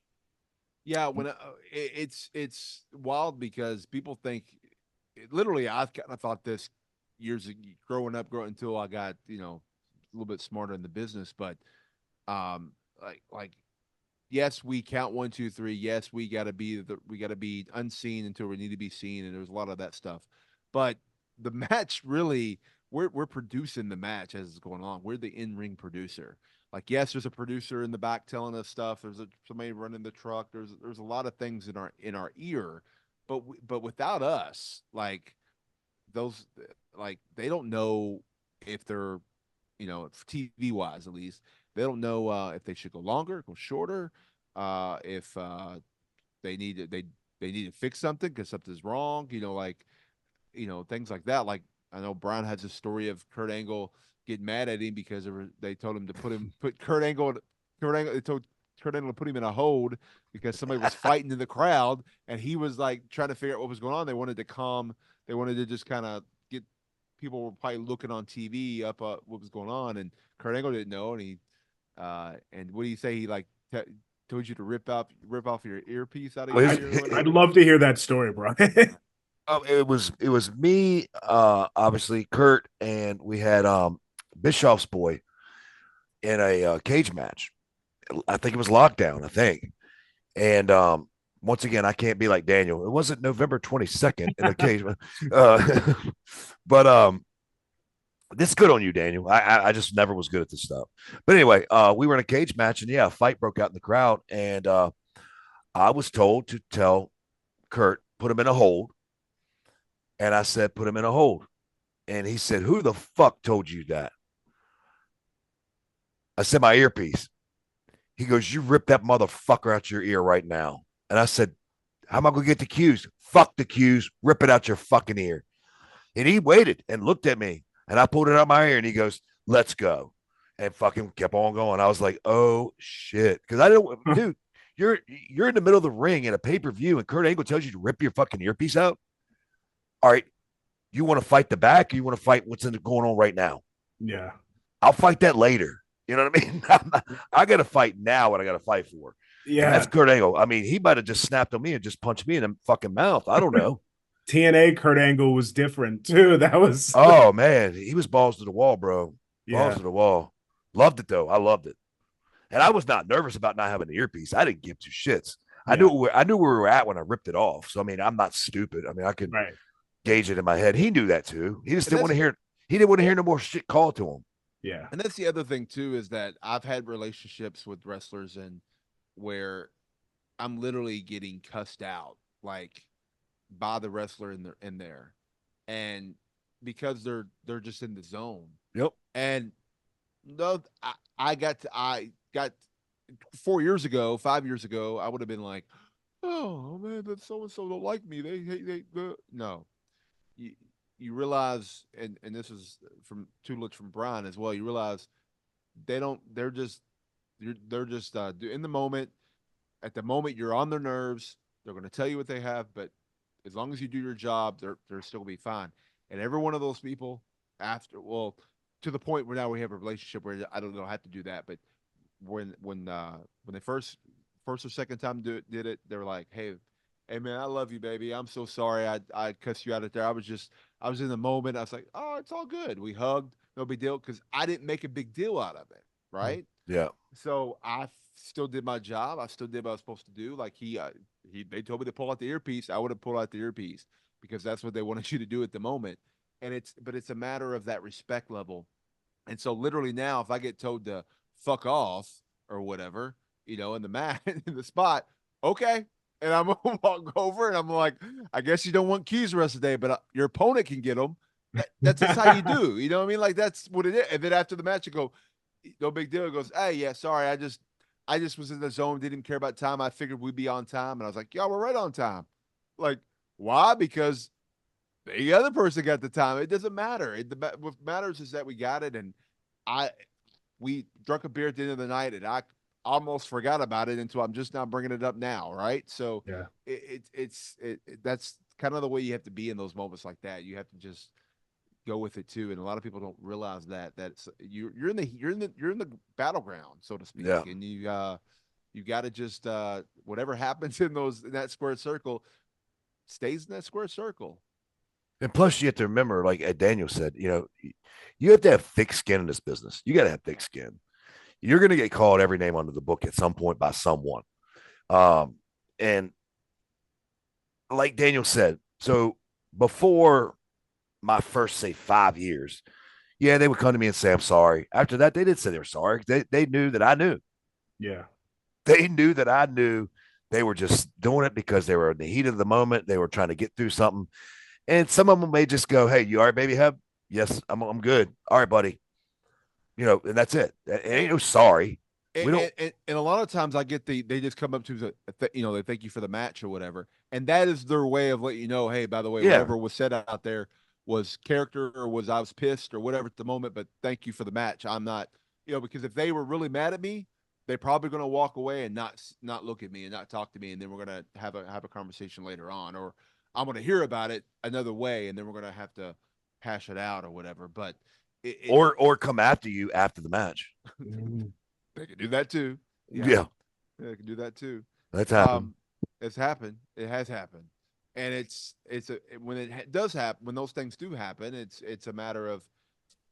Yeah, when it's wild because people think, literally, I've kind of thought this years growing up until I got a little bit smarter in the business, but like yes, we count 1, 2, 3. Yes, we gotta be unseen until we need to be seen, and there's a lot of that stuff. But the match really, we're producing the match as it's going on. We're the in-ring producer. Like, yes, there's a producer in the back telling us stuff. There's somebody running the truck. There's a lot of things in our ear, but without us, like those, like they don't know if they're, TV wise at least, they don't know if they should go longer, go shorter, if they need to fix something because something's wrong, things like that. Like I know Brian has a story of Kurt Angle getting mad at him because they told him to put Kurt Angle. They told Kurt Angle to put him in a hold because somebody was fighting in the crowd, and he was like trying to figure out what was going on. They wanted to just kind of get people were probably looking on TV up what was going on, and Kurt Angle didn't know, and he and what do you say? He like told you to rip off your earpiece out of your ear. I'd love to hear that story, bro. It was me, obviously Kurt, and we had Bischoff's boy in a cage match. I think it was Lockdown, I think. And once again, I can't be like Daniel. It wasn't November 22nd in a cage. But this is good on you, Daniel. I just never was good at this stuff. But anyway, we were in a cage match, and yeah, a fight broke out in the crowd. And I was told to tell Kurt, put him in a hold. And I said, put him in a hold. And he said, who the fuck told you that? I said, my earpiece. He goes, you rip that motherfucker out your ear right now. And I said, How am I going to get the cues? Fuck the cues. Rip it out your fucking ear. And he waited and looked at me, and I pulled it out my ear, and he goes, "Let's go," and fucking kept on going. I was like, "Oh shit," because I don't, dude. You're in the middle of the ring in a pay per view, and Kurt Angle tells you to rip your fucking earpiece out. All right, you want to fight the back, or you want to fight what's going on right now? Yeah. I'll fight that later. You know what I mean? I got to fight now what I got to fight for. And that's Yeah. Kurt Angle. I mean, he might have just snapped on me and just punched me in the fucking mouth. I don't know. TNA Kurt Angle was different too. That was Oh man, he was balls to the wall, bro. Balls yeah. to the wall. Loved it though. I loved it, and I was not nervous about not having the earpiece. I didn't give two shits. Yeah. I knew where we were at when I ripped it off. So I mean, I'm not stupid. I mean, I can Right. gauge it in my head. He knew that too. He just And didn't want to hear. He didn't want to hear no more shit called to him. Yeah. And that's the other thing too, is that I've had relationships with wrestlers and where I'm literally getting cussed out like by the wrestler in there. And because they're just in the zone. Yep. And no, I got 4 years ago, 5 years ago, I would have been like, oh man, that so and so don't like me. They hate no. You you realize, and this is from tutelage from Brian as well. You realize they don't. They're just in the moment. At the moment, you're on their nerves. They're going to tell you what they have, but as long as you do your job, they're still going to be fine. And every one of those people, after to the point where now we have a relationship where I don't know have to do that, but when they first or second time did it, they were like, hey man, I love you, baby. I'm so sorry I cussed you out there. I was in the moment. I was like, oh, it's all good. We hugged, no big deal, because I didn't make a big deal out of it, right? Yeah. So I still did my job. I still did what I was supposed to do. Like they told me to pull out the earpiece. I would have pulled out the earpiece because that's what they wanted you to do at the moment. And it's a matter of that respect level. And so literally now, if I get told to fuck off or whatever, in the mat in the spot, okay. And I'm gonna walk over and I'm like, I guess you don't want keys the rest of the day, but your opponent can get them. That's just how you do. You know what I mean? Like that's what it is. And then after the match, you go, no big deal. It goes, hey, yeah, sorry, I just was in the zone, didn't care about time. I figured we'd be on time, and I was like, yeah, we're right on time. Like, why? Because the other person got the time. It doesn't matter. What matters is that we got it, and we drank a beer at the end of the night, and I almost forgot about it until I'm just now bringing it up now, right? So Yeah. that's kind of the way you have to be in those moments like that. You have to just go with it too, and a lot of people don't realize that's you're in the battleground, so to speak. Yeah. And you got to just whatever happens in that square circle stays in that square circle. And plus, you have to remember, like Daniel said, you have to have thick skin in this business. You got to have thick skin. You're going to get called every name under the book at some point by someone. And like Daniel said, so before my first, say, 5 years, yeah, they would come to me and say, I'm sorry. After that, they did say they were sorry. They knew that I knew. Yeah. They knew that I knew. They were just doing it because they were in the heat of the moment. They were trying to get through something. And some of them may just go, hey, you all right, baby Hub? Yes, I'm good. All right, buddy. And that's it. It ain't no sorry. We don't. And a lot of times I get they just come up to they thank you for the match or whatever, and that is their way of letting you know, hey, by the way, Yeah. whatever was said out there was character or I was pissed or whatever at the moment, but thank you for the match. I'm not, because if they were really mad at me, they're probably going to walk away and not look at me and not talk to me, and then we're going to have a conversation later on, or I'm going to hear about it another way, and then we're going to have to hash it out or whatever. But or come after you after the match. They can do that too. Yeah. They can do that too. That's happened. It's happened. It has happened, and when it does happen, when those things do happen, it's a matter of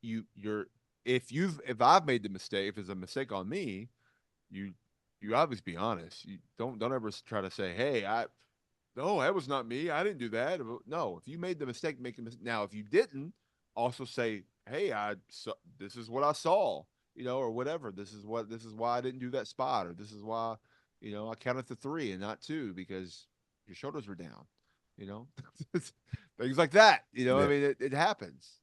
if I've made the mistake, if it's a mistake on me, you obviously be honest. You don't ever try to say, hey, no, that was not me. I didn't do that. No, if you made the mistake, make the mistake. Now, if you didn't, also say, hey, this is what I saw. Or whatever. This is why I didn't do that spot, or this is why, I counted to 3 and not 2 because your shoulders were down, things like that. Yeah. I mean, it happens.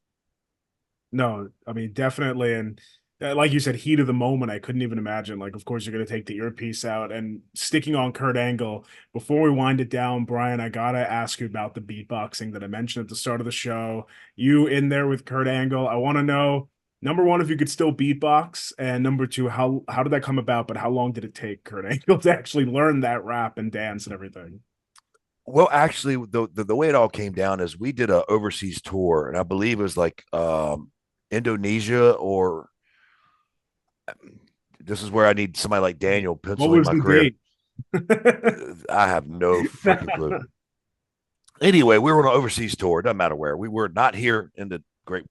No, I mean, definitely. And like you said, heat of the moment. I couldn't even imagine. Like, of course, you're going to take the earpiece out and sticking on Kurt Angle. Before we wind it down, Brian, I got to ask you about the beatboxing that I mentioned at the start of the show. You in there with Kurt Angle. I want to know, number one, if you could still beatbox, and number two, how did that come about? But how long did it take Kurt Angle to actually learn that rap and dance and everything? Well, actually, the way it all came down is we did a overseas tour, and I believe it was like Indonesia, or this is where I need somebody like Daniel What penciling was my the career. date? I have no freaking clue. Anyway, we were on an overseas tour. It doesn't matter where. We were not here in the great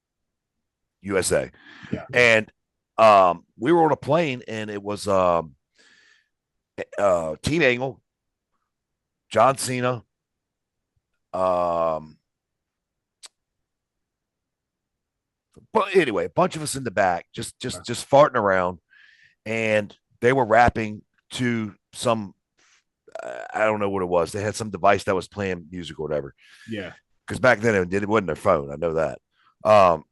USA. Yeah. And we were on a plane, and it was Team Angle, John Cena, but anyway, a bunch of us in the back, just farting around, and they were rapping to some I don't know what it was. They had some device that was playing music or whatever. Yeah. Because back then it wasn't their phone. I know that. But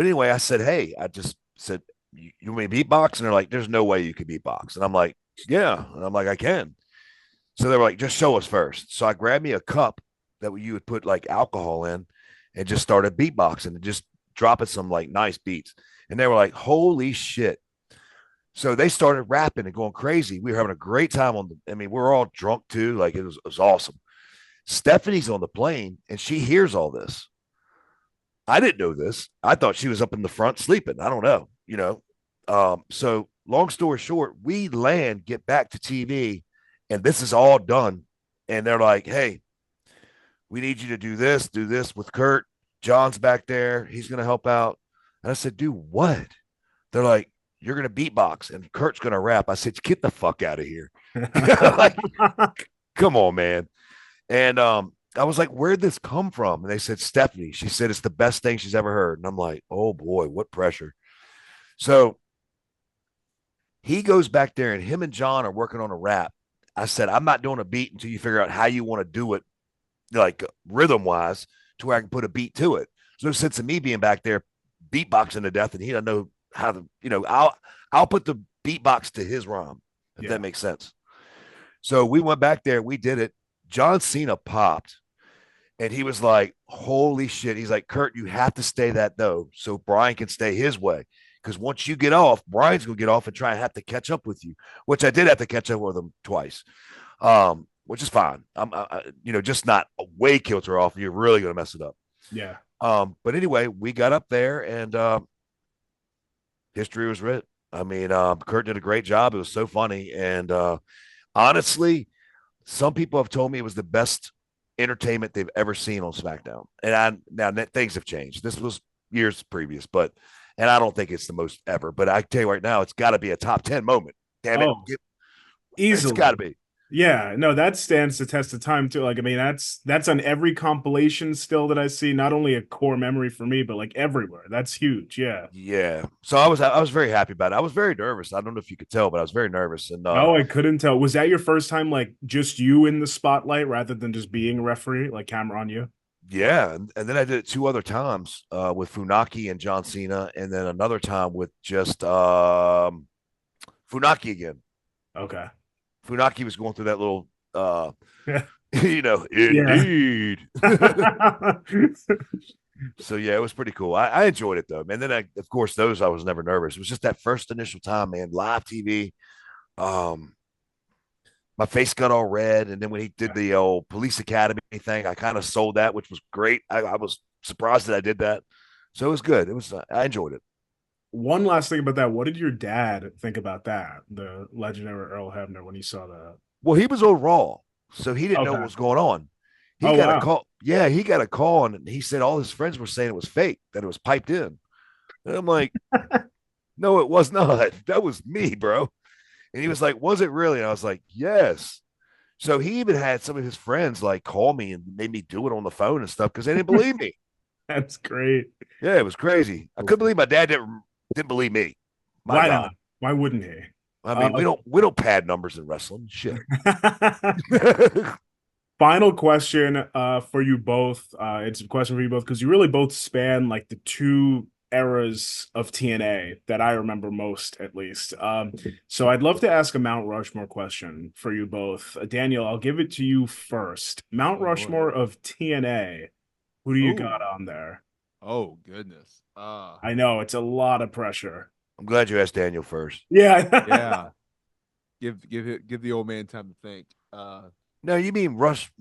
anyway, I said, hey, I just said, you want me to beatbox? And they're like, there's no way you could beatbox. And I'm like, yeah. And I'm like, I can. So they were like, just show us first. So I grabbed me a cup that you would put like alcohol in and just started beatboxing and just dropping some like nice beats. And they were like, holy shit. So they started rapping and going crazy. We were having a great time we're all drunk too. Like it was awesome. Stephanie's on the plane and she hears all this. I didn't know this. I thought she was up in the front sleeping. I don't know, So long story short, we land, get back to TV, and this is all done. And they're like, hey, we need you to do this with Kurt. John's back there. He's going to help out. And I said, do what? They're like, you're going to beatbox and Kurt's going to rap. I said, get the fuck out of here. Like, come on, man. And I was like, where'd this come from? And they said, Stephanie. She said it's the best thing she's ever heard. And I'm like, oh boy, what pressure. So he goes back there and him and John are working on a rap. I said, I'm not doing a beat until you figure out how you want to do it, like rhythm wise, to where I can put a beat to it. So no sense of me being back there beatboxing to death and he doesn't know how to, I'll put the beatbox to his rhyme, if that makes sense. So we went back there, we did it. John Cena popped and he was like, holy shit. He's like, Kurt, you have to stay that though, so Brian can stay his way. Because once you get off, Brian's going to get off and try and have to catch up with you, which I did have to catch up with him twice, which is fine. I'm, just not way kilter off. You're really going to mess it up. Yeah. But anyway, we got up there and history was written. Kurt did a great job. It was so funny. And honestly, some people have told me it was the best entertainment they've ever seen on SmackDown. And now things have changed. This was years previous, and I don't think it's the most ever. But I tell you right now, it's got to be a top 10 moment. Damn it. Easily. It's got to be. Yeah, no, that stands the test of time too. Like, that's on every compilation still that I see. Not only a core memory for me, but like everywhere. That's huge. Yeah. Yeah. So I was very happy about it. I was very nervous. I don't know if you could tell, but I was very nervous. And I couldn't tell. Was that your first time, like just you in the spotlight rather than just being a referee, like camera on you? Yeah, and then I did it 2 other times with Funaki and John Cena, and then another time with just Funaki again. Okay. Funaki was going through that little, yeah. Indeed. So yeah, it was pretty cool. I enjoyed it though, man. Then of course, I was never nervous. It was just that first initial time, man. Live TV. My face got all red, and then when he did the old Police Academy thing, I kind of sold that, which was great. I was surprised that I did that, so it was good. It was I enjoyed it. One last thing about that: what did your dad think about that? The legendary Earl Hebner when he saw that. Well, he was on Raw, so he didn't know what was going on. He got a call. Yeah, he got a call, and he said all his friends were saying it was fake, that it was piped in. And I'm like, no, it was not. That was me, bro. And he was like, was it really? And I was like, yes. So he even had some of his friends like call me and made me do it on the phone and stuff because they didn't believe me. That's great. Yeah, it was crazy. I couldn't believe my dad didn't believe me. Why not? Why wouldn't he? We don't pad numbers in wrestling. Shit. Final question for you both. It's a question for you both because you really both span like the two eras of TNA that I remember most, at least. So I'd love to ask a Mount Rushmore question for you both. Daniel, I'll give it to you first. Mount Oh, boy. Rushmore of TNA. Who do you got Oh, on there? oh goodness. I know it's a lot of pressure. I'm glad you asked Daniel first. Yeah. Yeah. Give the old man time to think. No, you mean Rush?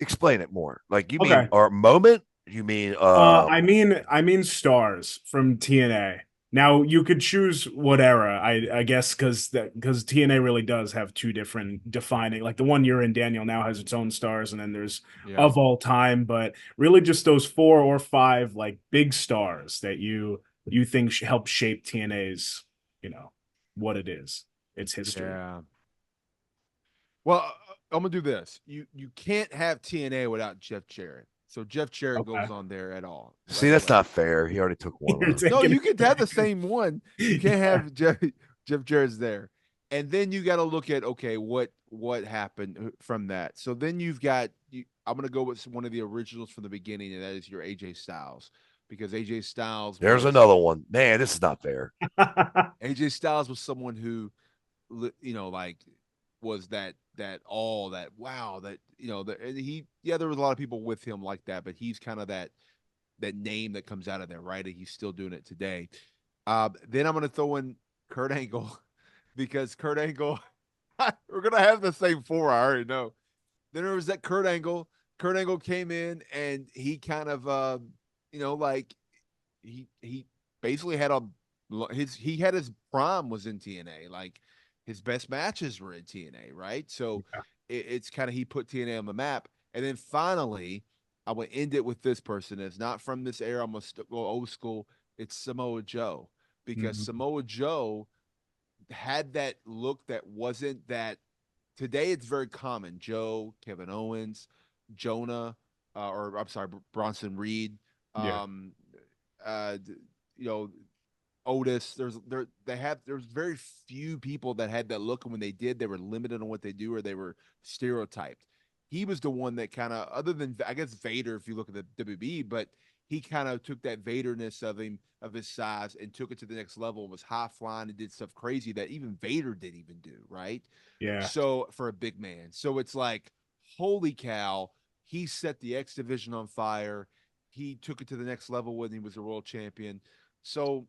Explain it more. Like you mean Okay. our moment? You mean I mean stars from TNA. Now you could choose what era, I guess, because TNA really does have two different defining. Like the one you're in, Daniel, now has its own stars, and then there's Yeah. of all time, but really just those 4 or 5 like big stars that you think help shape TNA's, what it is, its history. Yeah. Well, I'm gonna do this. You can't have TNA without Jeff Jarrett. So Jeff Jarrett Okay. goes on there at all. see, right that's away. not fair. He already took one. You're Out. No, taking you could have the same one. You can't Yeah. have Jeff Jarrett's there. And then you got to look at, okay, what happened from that. So then I'm going to go with one of the originals from the beginning, and that is your AJ Styles, because AJ Styles There's was another one. Man, this is not fair. AJ Styles was someone who, like was that all that wow that that and there was a lot of people with him like that, but he's kind of that name that comes out of there, right? And he's still doing it today. Then I'm going to throw in Kurt Angle because Kurt Angle, we're going to have the same 4. I already know. Then there was that Kurt Angle. Kurt Angle came in and he kind of, like he basically had his prime was in TNA. Like his best matches were in TNA, right? So it's kind of, he put TNA on the map. And then finally, I would end it with this person. It's not from this era. I'm going to go old school. It's Samoa Joe, because Samoa Joe had that look that wasn't that. Today it's very common. Joe, Kevin Owens, Jonah, or I'm sorry, Bronson Reed, Yeah. uh, Otis. There's very few people that had that look, and when they did, they were limited on what they do, or they were stereotyped. He was the one that kind of, other than I guess Vader, if you look at the WWE, but he kind of took that Vaderness of him, of his size, and took it to the next level, and was high flying and did stuff crazy that even Vader didn't even do, right? Yeah. So for a big man. So it's like, holy cow, he set the X division on fire. He took it to the next level when he was a world champion. So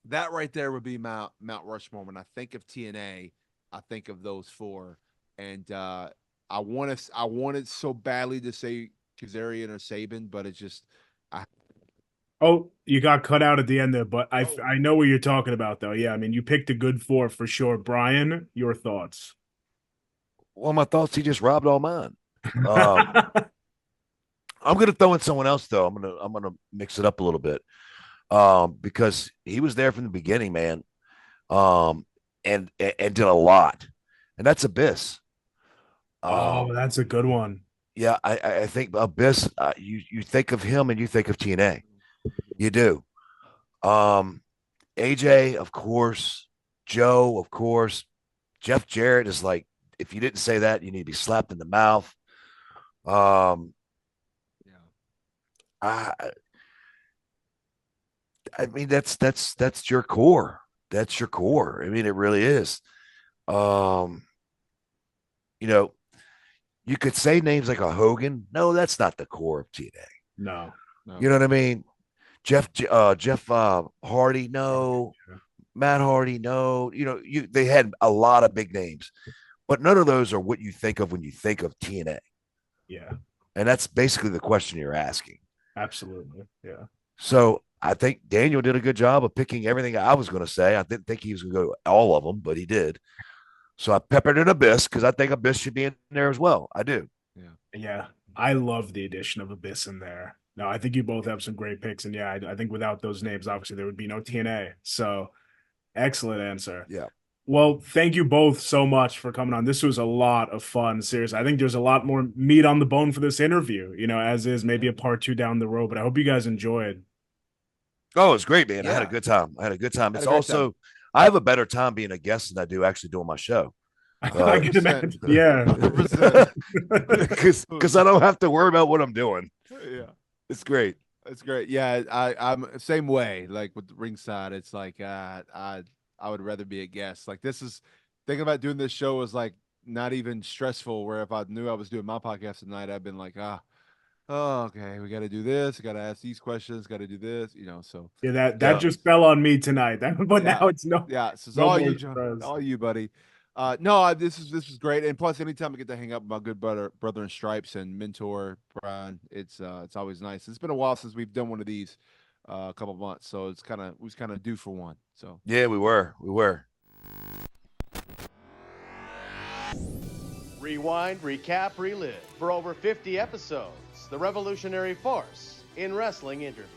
that right there would be Mount Rushmore. When I think of TNA, I think of those 4. And I wanted so badly to say Kazarian or Sabin, but it's just Oh, you got cut out at the end there, but I know what you're talking about, though. Yeah, I mean, you picked a good 4 for sure. Brian, your thoughts? Well, my thoughts. He just robbed all mine. I'm going to throw in someone else though. I'm gonna mix it up a little bit. Because he was there from the beginning, man. And did a lot, and that's Abyss. Oh, that's a good one. Yeah, I think Abyss. You think of him and you think of TNA. You do. AJ, of course. Joe, of course. Jeff Jarrett is like, if you didn't say that, you need to be slapped in the mouth. I mean, that's your core. That's your core. I mean, it really is. Um, you could say names like a Hogan. No, that's not the core of TNA. No. You know what I mean? Jeff Hardy, no. Matt Hardy, no. They had a lot of big names, but none of those are what you think of when you think of TNA. Yeah. And that's basically the question you're asking. Absolutely. Yeah. So I think Daniel did a good job of picking everything I was going to say. I didn't think he was going to go all of them, but he did. So I peppered in Abyss because I think Abyss should be in there as well. I do. Yeah. I love the addition of Abyss in there. No, I think you both have some great picks. And yeah, I think without those names, obviously, there would be no TNA. So excellent answer. Yeah. Well, thank you both so much for coming on. This was a lot of fun. Seriously, I think there's a lot more meat on the bone for this interview, as is maybe a part 2 down the road. But I hope you guys enjoyed. Oh, it was great, man. Yeah. I had a good time. It's also, I have a better time being a guest than I do actually doing my show. I can imagine. Yeah. Because I don't have to worry about what I'm doing. Yeah. It's great. That's great. Yeah, I'm same way. Like with ringside, it's like I would rather be a guest. Like this is thinking about doing this show is like not even stressful. Where if I knew I was doing my podcast tonight, I'd been like, oh, okay, we got to do this, got to ask these questions, got to do this, So Yeah, that Yeah. just fell on me tonight. But yeah, now it's no yeah. So it's no all more you, John, stress. all you, buddy. No, this is great, and plus, anytime I get to hang out with my good brother in stripes and mentor Brian, it's always nice. It's been a while since we've done one of these, a couple months, so it's we was kind of due for one. So Yeah, we were. Rewind, recap, relive. For over 50 episodes, the revolutionary force in wrestling interviews.